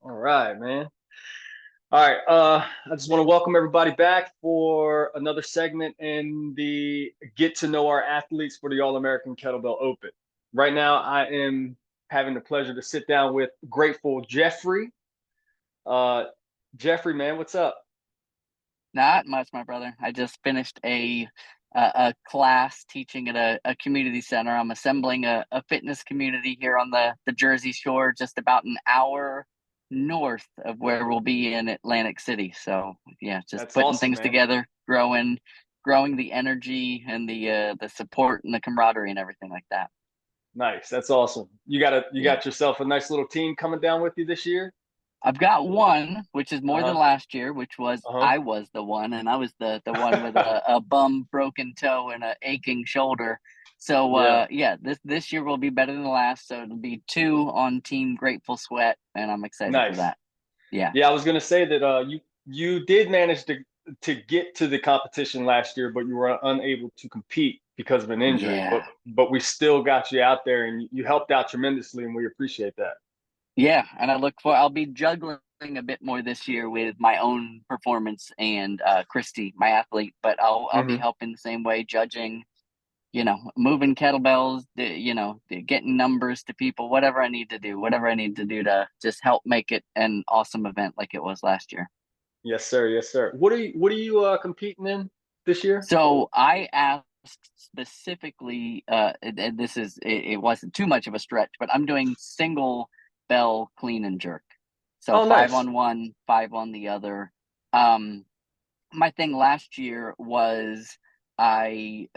All right, man. All right. I just want to welcome everybody back for another segment in the Get to Know Our Athletes for the All American Kettlebell Open. Right now, I am having the pleasure to sit down with grateful Geoffrey. Uh, Geoffrey, man, what's up? Not much, my brother. I just finished a class teaching at a community center. I'm assembling a fitness community here on the Jersey Shore, just about an hour north of where we'll be in Atlantic City. So yeah, just That's putting awesome, things man. together, growing the energy and the support and the camaraderie and everything like that. Nice. That's awesome. You Yeah. got yourself a nice little team coming down with you this year. I've got one, which is more than Uh-huh. last year, which was Uh-huh. I was the one, and I was the one with a bum broken toe and a aching shoulder. So Yeah. yeah, this year will be better than the last. So it'll be two on Team Grateful Sweat, and I'm excited for Nice. that. Yeah. Yeah, I was gonna say that you did manage to get to the competition last year, but you were unable to compete because of an injury. Yeah. But we still got you out there, and you helped out tremendously, and we appreciate that. Yeah, and I'll be juggling a bit more this year with my own performance and Christy, my athlete, but I'll be Hmm. helping the same way, judging, moving kettlebells, getting numbers to people, whatever I need to do to just help make it an awesome event like it was last year. Yes, sir. Yes, sir. What are you competing in this year? So I asked specifically, and it wasn't too much of a stretch, but I'm doing single bell clean and jerk. So Oh, five nice. on one, five on the other. Um, my thing last year was I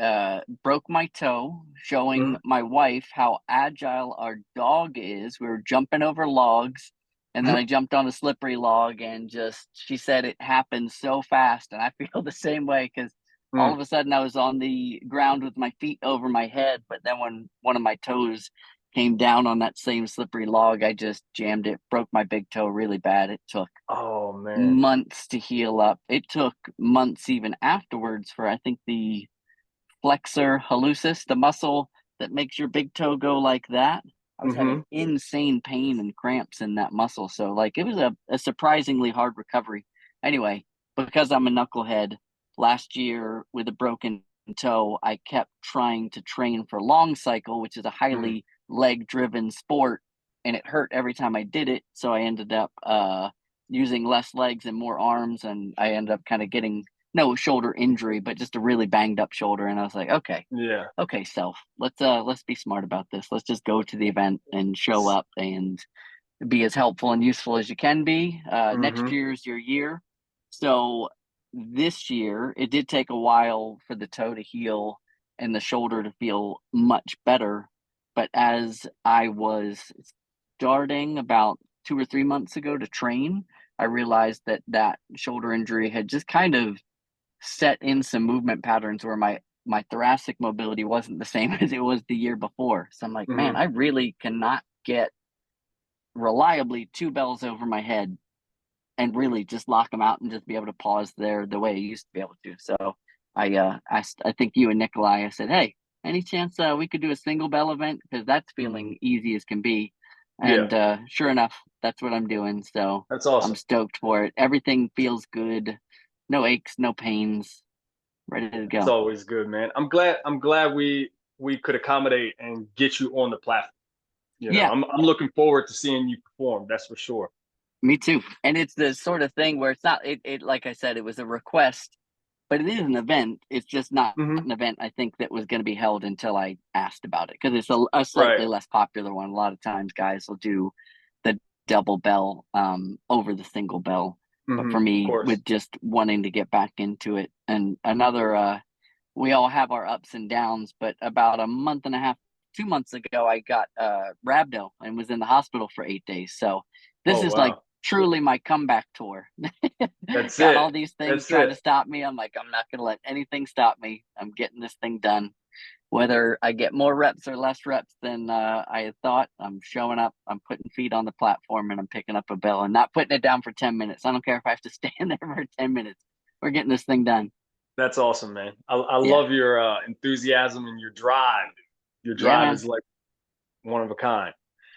broke my toe, showing Hmm. my wife how agile our dog is. We were jumping over logs, and then I jumped on a slippery log, and just she said it happened so fast, and I feel the same way because all of a sudden I was on the ground with my feet over my head, but then when one of my toes came down on that same slippery log, I just jammed it, broke my big toe really bad. It took Oh man. months to heal up. It took months even afterwards for I think the flexor hallucis, the muscle that makes your big toe go like that. I was having Hmm. insane pain and cramps in that muscle. So like it was a surprisingly hard recovery. Anyway, because I'm a knucklehead, last year with a broken toe, I kept trying to train for long cycle, which is a Hmm. highly leg driven sport, and it hurt every time I did it. So I ended up using less legs and more arms, and I ended up kind of getting no shoulder injury, but just a really banged up shoulder. And I was like, okay, Yeah. okay, self, let's be smart about this. Let's just go to the event and show up and be as helpful and useful as you can be. Next Hmm. year's your year. So this year, it did take a while for the toe to heal and the shoulder to feel much better. But as I was starting about 2 or 3 months ago to train, I realized that that shoulder injury had just kind of set in some movement patterns where my thoracic mobility wasn't the same as it was the year before. So I'm like, man, Hmm. I really cannot get reliably two bells over my head and really just lock them out and just be able to pause there the way I used to be able to. So I think you and Nikolai, I said, hey, any chance we could do a single bell event because that's Hmm. feeling easy as can be. Yeah. And sure enough, that's what I'm doing. So That's I'm awesome. stoked for it. Everything feels good. No aches, no pains. Ready to It's go. always good, man. I'm glad we could accommodate and get you on the platform. Yeah, I'm looking forward to seeing you perform. That's for sure. me too. And it's the sort of thing where it's not it like I said, it was a request, but it is an event. It's just not Hmm. an event I think that was going to be held until I asked about it because it's a Right. slightly less popular one. A lot of times guys will do the double bell over the single bell. But Hmm. for Of me, course. with just wanting to get back into it and another we all have our ups and downs, but about a month and a half, 2 months ago, I got rhabdo and was in the hospital for 8 days. So this Oh is like wow. truly my comeback tour. That's Got it. all these things That's trying it. to stop me. I'm like, I'm not going to let anything stop me. I'm getting this thing done. Whether I get more reps or less reps than I had thought, I'm showing up, I'm putting feet on the platform, and I'm picking up a bell and not putting it down for 10 minutes. I don't care if I have to stand there for 10 minutes. We're getting this thing done. That's awesome, man. I Yeah. love your enthusiasm and your drive. Your Yeah, drive man. is like one of a kind.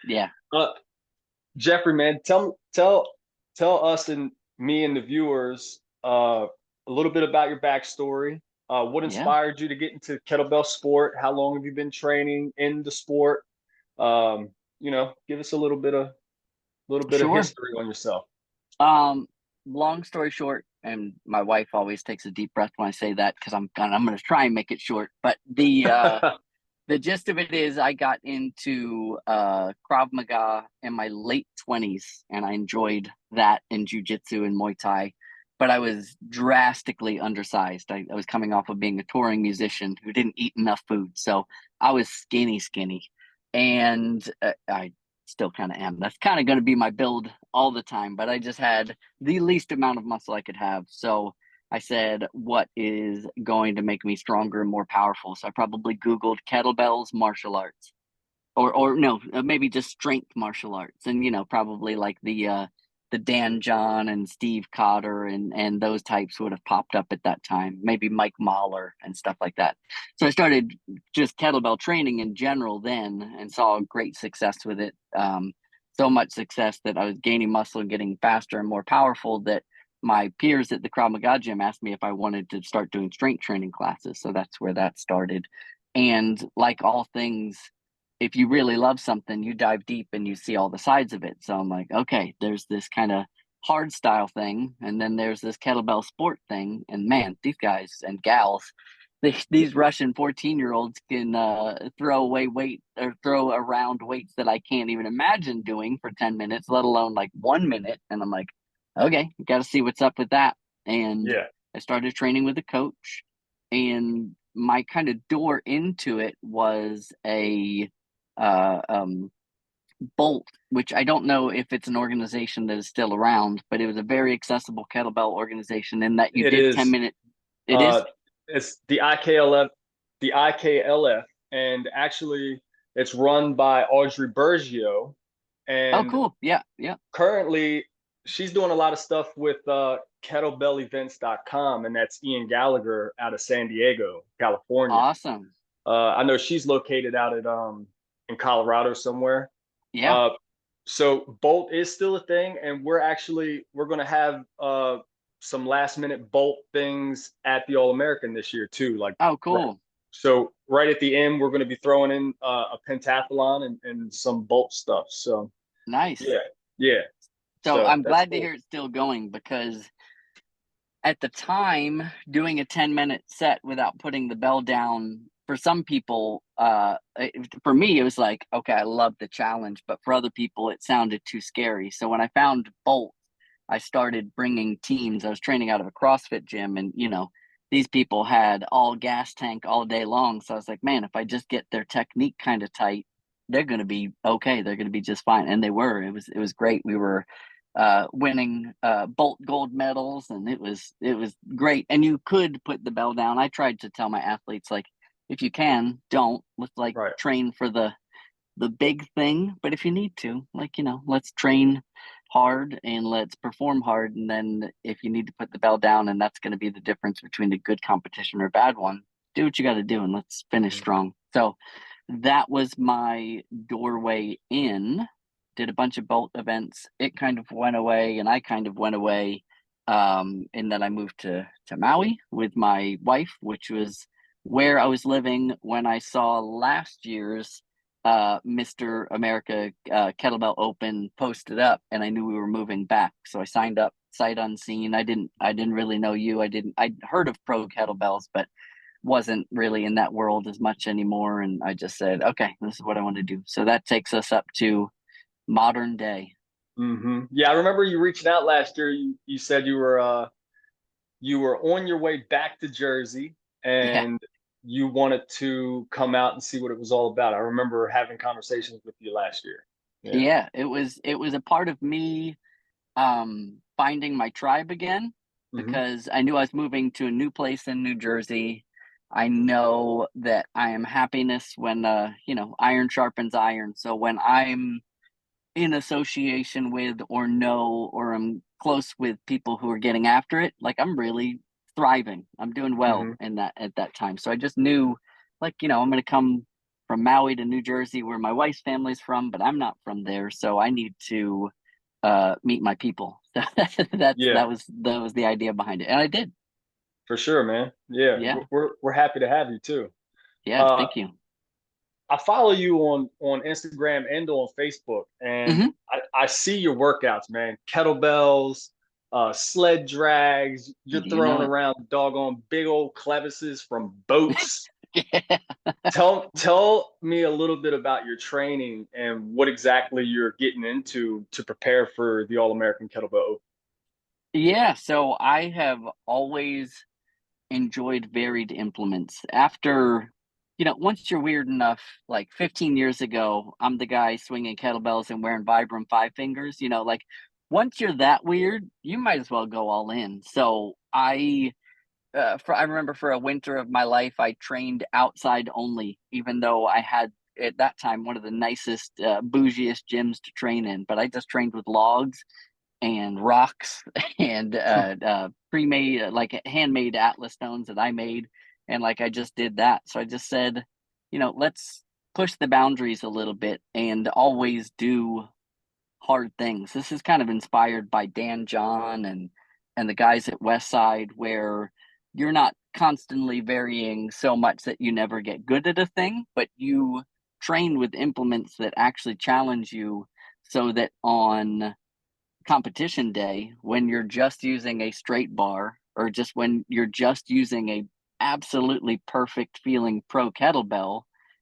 Yeah. Uh, Jeffrey, man, tell us and me and the viewers a little bit about your backstory. What Yeah, inspired you to get into kettlebell sport? How long have you been training in the sport? Give us a little bit of sure. history on yourself. Um, Long story short, and my wife always takes a deep breath when I say that because I'm gonna try and make it short. But the gist of it is I got into Krav Maga in my late 20s, and I enjoyed that in jiu-jitsu and Muay Thai. But I was drastically undersized. I was coming off of being a touring musician who didn't eat enough food. So I was skinny, skinny. And I still kind of am. That's kind of going to be my build all the time. But I just had the least amount of muscle I could have. So I said, what is going to make me stronger and more powerful? So I probably Googled kettlebells, martial arts, or no, maybe just strength martial arts, and probably like the Dan John and Steve Cotter and those types would have popped up at that time. Maybe Mike Mahler and stuff like that. So I started just kettlebell training in general then, and saw great success with it. So much success that I was gaining muscle and getting faster and more powerful that my peers at the Krav Maga gym asked me if I wanted to start doing strength training classes. So that's where that started. And like all things, if you really love something, you dive deep and you see all the sides of it. So I'm like, okay, there's this kind of hard style thing, and then there's this kettlebell sport thing. And man, these guys and gals, these Russian 14-year-olds can throw away weight or throw around weights that I can't even imagine doing for 10 minutes, let alone like 1 minute. And I'm like, okay, got to see what's up with that. And Yeah, I started training with a coach, and my kind of door into it was a uh, um, Bolt, which I don't know if it's an organization that is still around, but it was a very accessible kettlebell organization in that you it did 10 is. minute. It is? Uh, it's the IKLF, and actually, it's run by Audrey Bergio, Oh, and cool. Yeah. Yeah. currently she's doing a lot of stuff with kettlebellevents.com, and that's Ian Gallagher out of San Diego, California. Awesome. I know she's located out at in Colorado somewhere. Yeah. Uh, so Bolt is still a thing, and we're going to have some last minute Bolt things at the All American this year too. Like, Oh, right, cool. so right at the end, we're going to be throwing in a pentathlon and some Bolt stuff. So Nice. yeah, yeah. So So I'm that's glad to cool. hear it's still going because at the time, doing a 10-minute set without putting the bell down, for some people, for me, it was like, okay, I love the challenge, but for other people, it sounded too scary. So when I found Bolt, I started bringing teams. I was training out of a CrossFit gym, and these people had all gas tank all day long. So I was like, man, if I just get their technique kind of tight, they're going to be okay. They're going to be just fine, and they were. It was great. We were winning Bolt gold medals, and it was great. And you could put the bell down. I tried to tell my athletes, like, if you can, don't. Let's like Right. train for the big thing, but if you need to, like, let's train hard and let's perform hard. And then if you need to put the bell down, and that's going to be the difference between a good competition or a bad one, do what you got to do and let's finish strong. So that was my doorway in. Did a bunch of Bolt events. It kind of went away, and I kind of went away. And then I moved to Maui with my wife, which was where I was living when I saw last year's Mr. America Kettlebell Open posted up, and I knew we were moving back. So I signed up sight unseen. I didn't really know you. I'd heard of pro kettlebells, but wasn't really in that world as much anymore. And I just said, okay, this is what I want to do. So that takes us up to modern day. Yeah, I remember you reaching out last year. You said you were on your way back to Jersey, Yeah. and you wanted to come out and see what it was all about. I remember having conversations with you last year. Yeah. Yeah. It was a part of me finding my tribe again, Hmm. because I knew I was moving to a new place in New Jersey. I know that I am happiness when iron sharpens iron. So when I'm in association with or know or I'm close with people who are getting after it, like, I'm really thriving. I'm doing well Hmm. in that at that time. So I just knew, like, I'm going to come from Maui to New Jersey, where my wife's family's from, but I'm not from there, so I need to meet my people. Yeah, That was the idea behind it, and I did. for sure, man. Yeah, Yeah, we're happy to have you too. yeah. Uh, Thank you. I follow you on Instagram and on Facebook, and Hmm. I see your workouts, man. Kettlebells, sled drags. You're You know throwing it. around doggone big old clevises from boats. Yeah. Tell me a little bit about your training and what exactly you're getting into to prepare for the All American Kettlebell Open. Yeah, so I have always enjoyed varied implements. After, once you're weird enough, like 15 years ago, I'm the guy swinging kettlebells and wearing Vibram five fingers. Like once you're that weird, you might as well go all in. So I remember for a winter of my life, I trained outside only, even though I had at that time one of the nicest, bougiest gyms to train in. But I just trained with logs and rocks and pre-made, like handmade atlas stones that I made, and like I just did that. So I just said, let's push the boundaries a little bit and always do hard things. This is kind of inspired by Dan John and the guys at Westside, where you're not constantly varying so much that you never get good at a thing, but you train with implements that actually challenge you, so that on competition day, when you're just using a straight bar, or just when you're just using a absolutely perfect feeling pro kettlebell,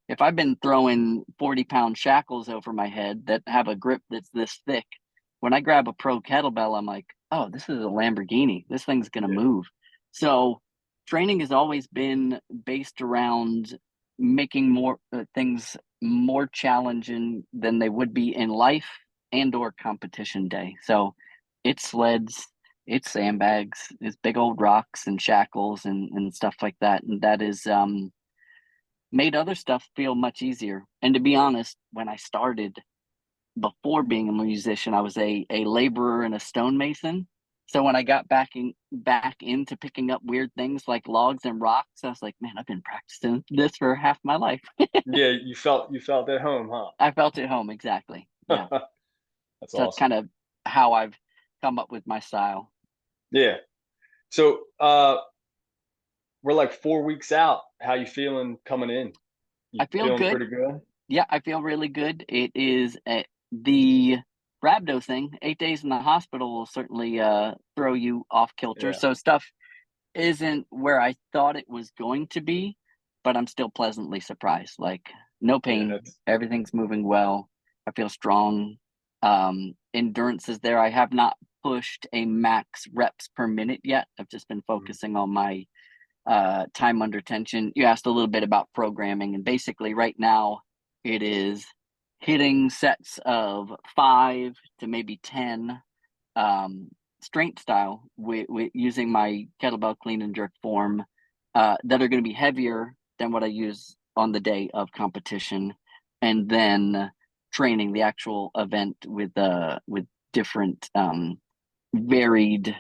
if I've been throwing 40-pound shackles over my head that have a grip that's this thick, when I grab a pro kettlebell, I'm like, oh, this is a Lamborghini, this thing's going to Yeah, move. So training has always been based around making more things more challenging than they would be in life and or competition day. So it's sleds, it's sandbags, it's big old rocks and shackles and stuff like that. And that is made other stuff feel much easier. And to be honest, when I started, before being a musician, I was a laborer and a stonemason. So when I got back into picking up weird things like logs and rocks, I was like, man, I've been practicing this for half my life. yeah. You felt at home, huh? I felt at home, exactly. Yeah. That's So that's awesome. kind of how I've come up with my style. Yeah. So we're like 4 weeks out. How you feeling coming in? You I feel feeling good. pretty good? Yeah, I feel really good. It is the rhabdo thing. 8 days in the hospital will certainly throw you off kilter. Yeah. So stuff isn't where I thought it was going to be, but I'm still pleasantly surprised. Like no Yeah. pain, That's everything's moving well. I feel strong. Endurance is there. I have not pushed a max reps per minute yet. I've just been mm, focusing on my time under tension. You asked a little bit about programming, and basically, right now, it is hitting sets of 5 to maybe 10, um, strength style, with using my kettlebell clean and jerk form, that are going to be heavier than what I use on the day of competition, and then training the actual event with different varied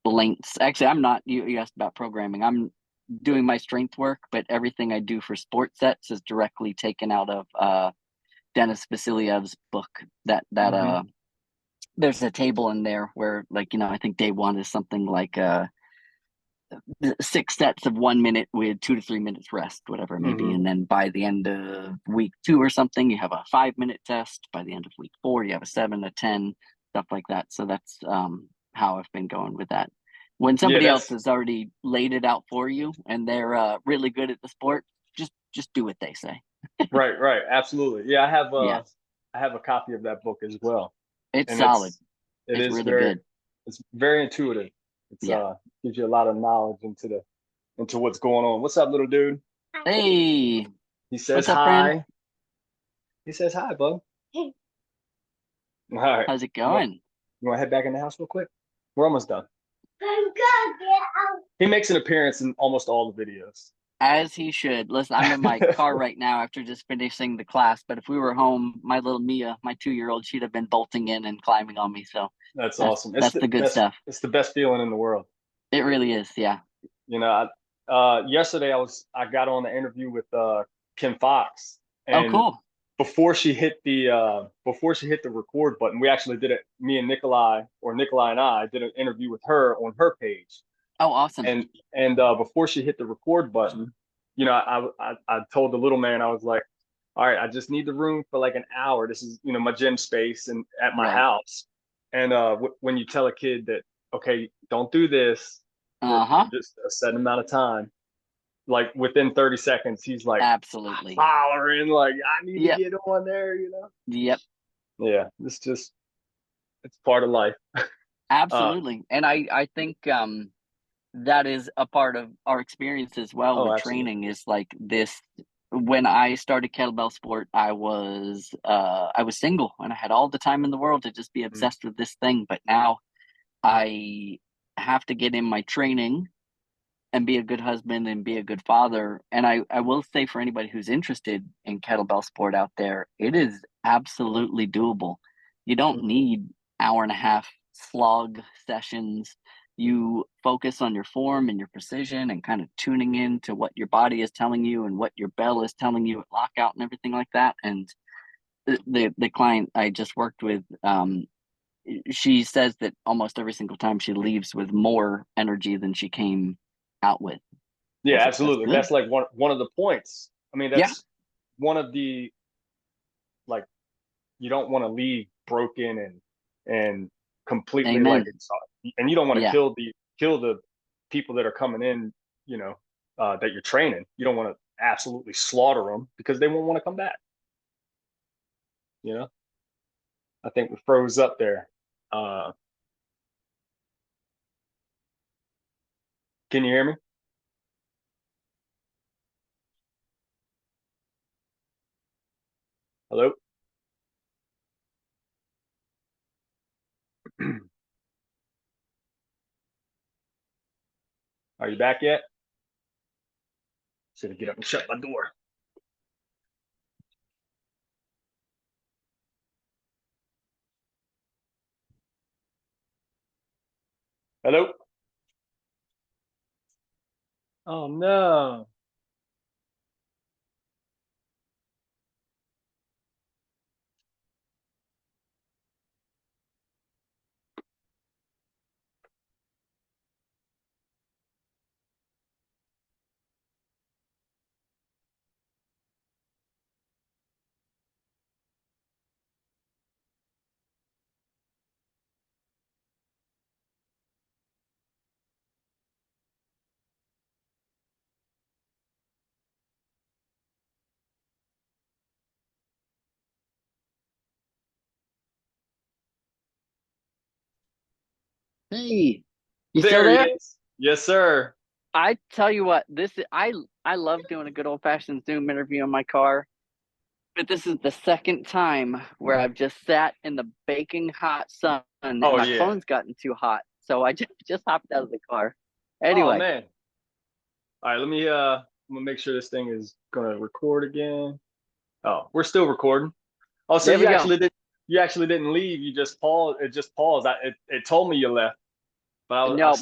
lengths. Actually, I'm not. You asked about programming. I'm doing my strength work, but everything I do for sport sets is directly taken out of Dennis Vasiliev's book. That hmm there's a table in there where, like, I think day one is something like 6 sets of 1 minute with 2 to 3 minutes rest, whatever it may be. hmm And then by the end of week two or something, you have a 5 minute test. By the end of week four, you have a 7, a 10, stuff like that. So that's how I've been going with that. When Yeah. somebody else has already laid it out for you and they're really good at the sport, just do what they say. Right. Right. Absolutely. Yeah. Yeah, I have a copy of that book as well, it's and solid. it It's is really good. it's very intuitive. It's Yeah. gives you a lot of knowledge into what's going on. What's up, little dude? Hey, He says what's up, friend? hi. He says hi, bud. All right. How's it You want going? you want to head back in the house real quick? We're almost done. He makes an appearance in almost all the videos. As he should. Listen, I'm in my car right now after just finishing the class, but if we were home, my little Mia, my 2-year-old, she'd have been bolting in and climbing on me. So That's that's awesome. that's the good stuff. It's the best feeling in the world. It really is. Yeah. You know, yesterday I got on the interview with Kim Fox, Oh, And cool. before she hit the record button, we actually did it. Me and Nikolai and I did an interview with her on her page. Oh, awesome. And before she hit the record button, I told the little man, I was like, all right, I just need the room for like an hour. This is my gym space and at my Right. house. And when you tell a kid that, okay, don't do this for Uh-huh. just a set amount of time, like within 30 seconds, he's like Absolutely. hollering, like, I need to Yep. get on there. Yep. Yeah, it's part of life. Uh, Absolutely. And I think that is a part of our experience as well oh, with absolutely. training is like this. When I started kettlebell sport, I was single and I had all the time in the world to just be Mm, obsessed with this thing. But now I have to get in my training and be a good husband and be a good father. And I will say for anybody who's interested in kettlebell sport out there, it is absolutely doable. You don't mm, need hour and a half slog sessions. You focus on your form and your precision and kind of tuning in to what your body is telling you and what your bell is telling you at lockout and everything like that. And the client I just worked with, she says that almost every single time she leaves with more energy than she came out with. I yeah, was like, that's absolutely. good. That's like one of the points. I mean, Yeah. that's one of the, like, you don't want to leave broken and completely like Amen. and you don't want to Yeah. kill the people that are coming in, that you're training. You don't want to absolutely slaughter them because they won't want to come back. You know, I think we froze up there. Uh, can you hear me? Hello? Are you back yet? Should get up and shut my door. Hello? Oh no. Hey, you still There he there? is. Yes, sir. I tell you what, I love doing a good old fashioned Zoom interview in my car, but this is the second time where I've just sat in the baking hot sun and Oh my yeah. phone's gotten too hot. So I just hopped out of the car. Oh Anyway, man. All right, I'm gonna make sure this thing is gonna record again. Oh, we're still recording. Oh, so there we go. you actually didn't leave. You just paused. It just paused. It told me you left, but I No, still.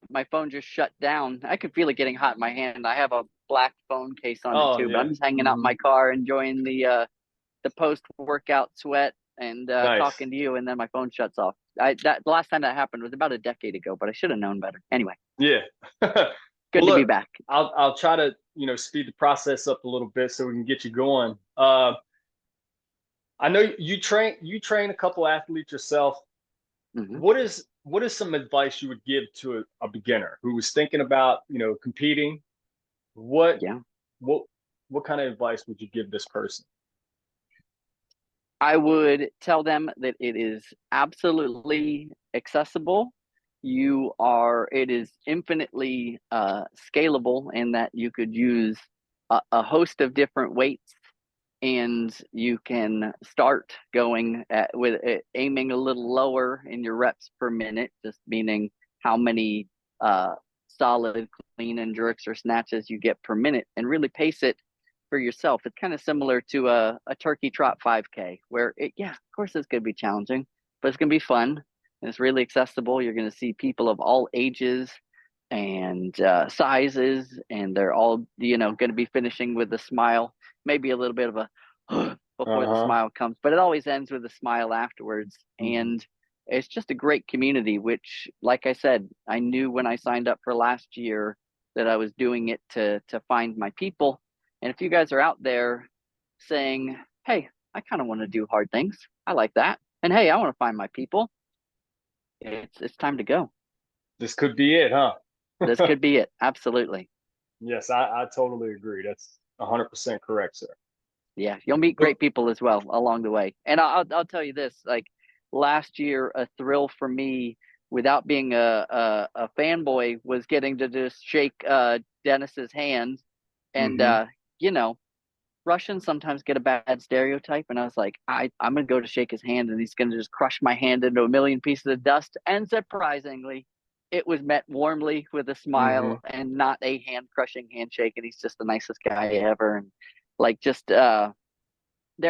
my phone just shut down. I could feel it getting hot in my hand. I have a black phone case on it Oh too, but I'm yeah. just hanging out in Hmm. my car enjoying the post workout sweat and Nice. talking to you, and then my phone shuts off. The last time that happened was about a decade ago, but I should have known better. Anyway, Yeah. Well, good to be look, back. I'll try to speed the process up a little bit so we can get you going. I know you train a couple athletes yourself. Hmm. What is some advice you would give to a beginner who was thinking about competing? What Yeah, what what kind of advice would you give this person? I would tell them that it is absolutely accessible. It is infinitely scalable in that you could use a host of different weights and you can start going with aiming a little lower in your reps per minute, just meaning how many uh, solid, clean, and jerks or snatches you get per minute, and really pace it for yourself. It's kind of similar to a turkey trot 5K, where yeah, of course it's going to be challenging, but it's going to be fun and it's really accessible. You're going to see people of all ages and sizes, and they're all going to be finishing with a smile. maybe a little bit of a before the Uh-huh. smile comes, but it always ends with a smile afterwards. Hmm. And it's just a great community, which, like I said, I knew when I signed up for last year that I was doing it to find my people. And if you guys are out there saying, "Hey, I kind of want to do hard things. I like that." And hey, I want to find my people. It's time to go. This could be it, huh? This could be it. Absolutely. Yes, I totally agree. That's 100% correct, sir. Yeah, you'll meet So, great people as well along the way. And I'll tell you this, like last year, a thrill for me without being a fanboy was getting to just shake Dennis's hand. And hmm you know, Russians sometimes get a bad stereotype, and I was like, I'm gonna go to shake his hand, and he's gonna just crush my hand into a million pieces of dust. And surprisingly, it was met warmly with a hmm smile and not a hand crushing handshake. And he's just the nicest guy ever. And like, just there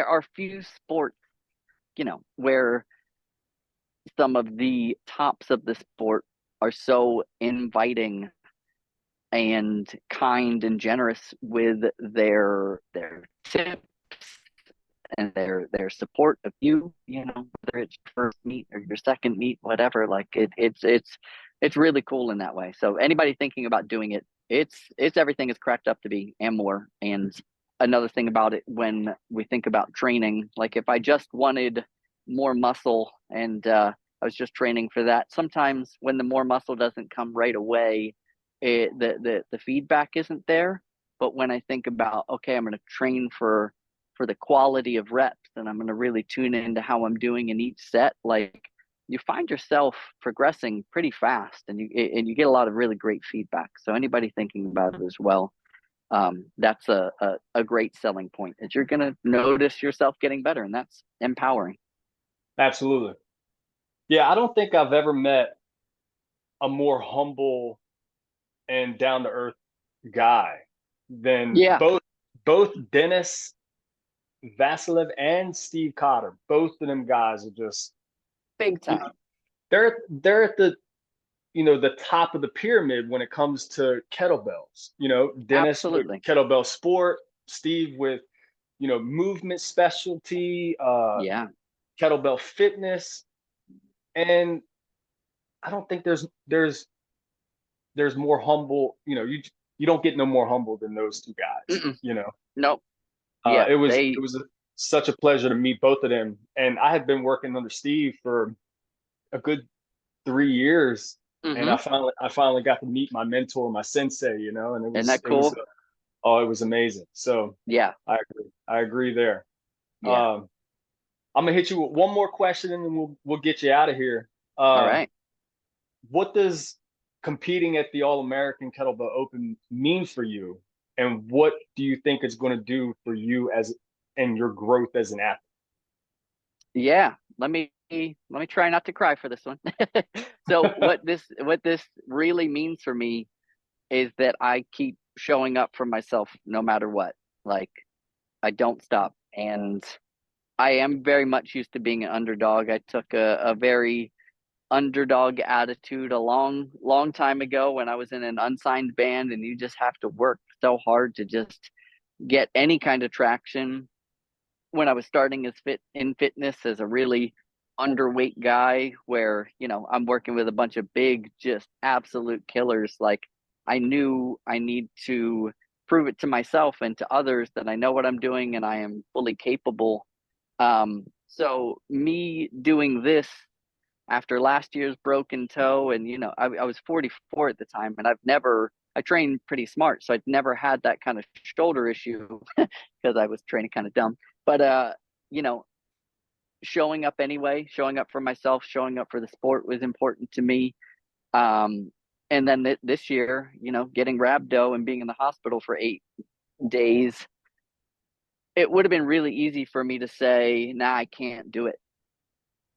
are few sports, where some of the tops of the sport are so inviting and kind and generous with their tips and their support of you, whether it's your first meet or your second meet, whatever. Like it's really cool in that way. So anybody thinking about doing it, it's everything it's cracked up to be and more. And another thing about it, when we think about training, like if I just wanted more muscle and I was just training for that, sometimes when the more muscle doesn't come right away, the feedback isn't there. But when I think about, okay, I'm going to train for the quality of reps, and I'm going to really tune into how I'm doing in each set, like you find yourself progressing pretty fast, and you get a lot of really great feedback. So anybody thinking about it as well, that's a great selling point, is you're going to notice yourself getting better, and that's empowering. Absolutely. Yeah, I don't think I've ever met a more humble and down to earth guy than Yeah, both Dennis Vasilev and Steve Cotter. Both of them guys are just, big you know, time. they're at the, the top of the pyramid when it comes to kettlebells. Dennis with Absolutely. kettlebell sport, Steve with, movement specialty, Yeah. kettlebell fitness, and I don't think there's more humble. You don't get no more humble than those two guys. Mm-mm. Nope. Uh, Yeah, it was it they. was such a pleasure to meet both of them, and I had been working under Steve for a good 3 years, and Mm-hmm. I finally got to meet my mentor, my sensei, and Isn't that it was cool? oh, it was amazing. So Yeah. I agree there. Yeah. Um, I'm gonna hit you with one more question, and then we'll get you out of here. All Uh, right. what does competing at the All American Kettlebell Open mean for you, and what do you think it's going to do for you as and your growth as an athlete? Yeah, let me try not to cry for this one. So what this really means for me is that I keep showing up for myself no matter what. Like I don't stop, and I am very much used to being an underdog. I took a very underdog attitude a long time ago when I was in an unsigned band, and you just have to work so hard to just get any kind of traction. When I was starting as fitness as a really underweight guy, where I'm working with a bunch of big, just absolute killers, like I knew I need to prove it to myself and to others that I know what I'm doing and I am fully capable. So me doing this after last year's broken toe, and I was 44 at the time, and I trained pretty smart, so I'd never had that kind of shoulder issue because I was training kind of dumb. But you know, showing up anyway, showing up for myself, showing up for the sport was important to me. Um, and then this year, getting rhabdo and being in the hospital for 8 days, it would have been really easy for me to say, "Nah, I can't do it."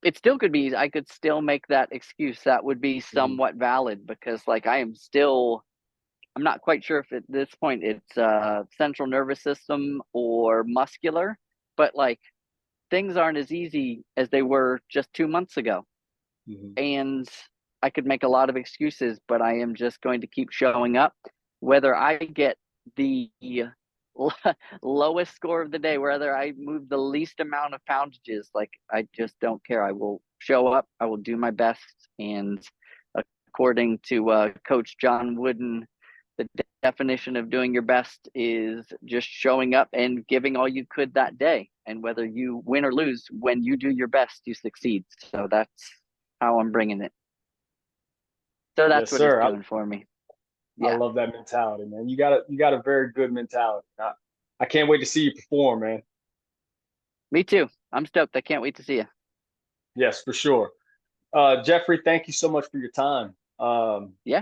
It still could be. I could still make that excuse. That would be Mhm. somewhat valid because, like, I am still. I'm not quite sure if at this point it's central nervous system or muscular, but like things aren't as easy as they were just 2 months ago. Mhm. And I could make a lot of excuses, but I am just going to keep showing up, whether I get the lowest score of the day, whether I move the least amount of poundages. Like, I just don't care. I will show up. I will do my best. And according to Coach John Wooden, the definition of doing your best is just showing up and giving all you could that day. And whether you win or lose, when you do your best, you succeed. So that's how I'm bringing it. So that's Yes, what it's sir. doing for me. I Yeah, love that mentality, man. You got a very good mentality. I can't wait to see you perform, man. me too. I'm stoked. I can't wait to see you. Yes, for sure. Geoffrey, thank you so much for your time. Yeah,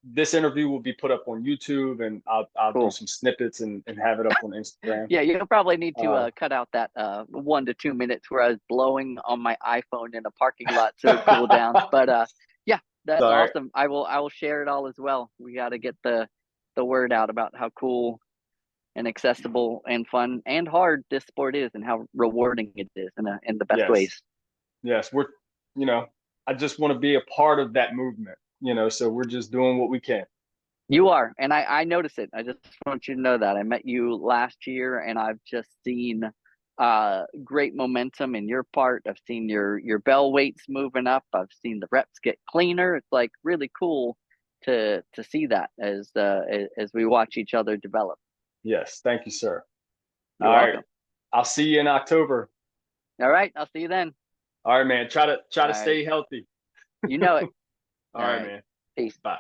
This interview will be put up on YouTube, and I'll do cool. some snippets and have it up on Instagram. Yeah, you'll probably need to Uh, cut out that 1 to 2 minutes where I was blowing on my iPhone in a parking lot so it cooled down. But yeah, that's Sorry. awesome. I will share it all as well. We got to get the word out about how cool and accessible and fun and hard this sport is, and how rewarding it is in the best Yes. ways. Yes. You know, I just want to be a part of that movement, so we're just doing what we can. You are, and I notice it. I just want you to know that I met you last year, and I've just seen great momentum in your part. I've seen your bell weights moving up. I've seen the reps get cleaner. It's like really cool to see that as we watch each other develop. Yes. Thank you, sir. All You're right. welcome. I'll see you in October. All right, I'll see you then. All right, man. Try to All right, stay healthy. you know it. All All right, right, man. peace. Bye.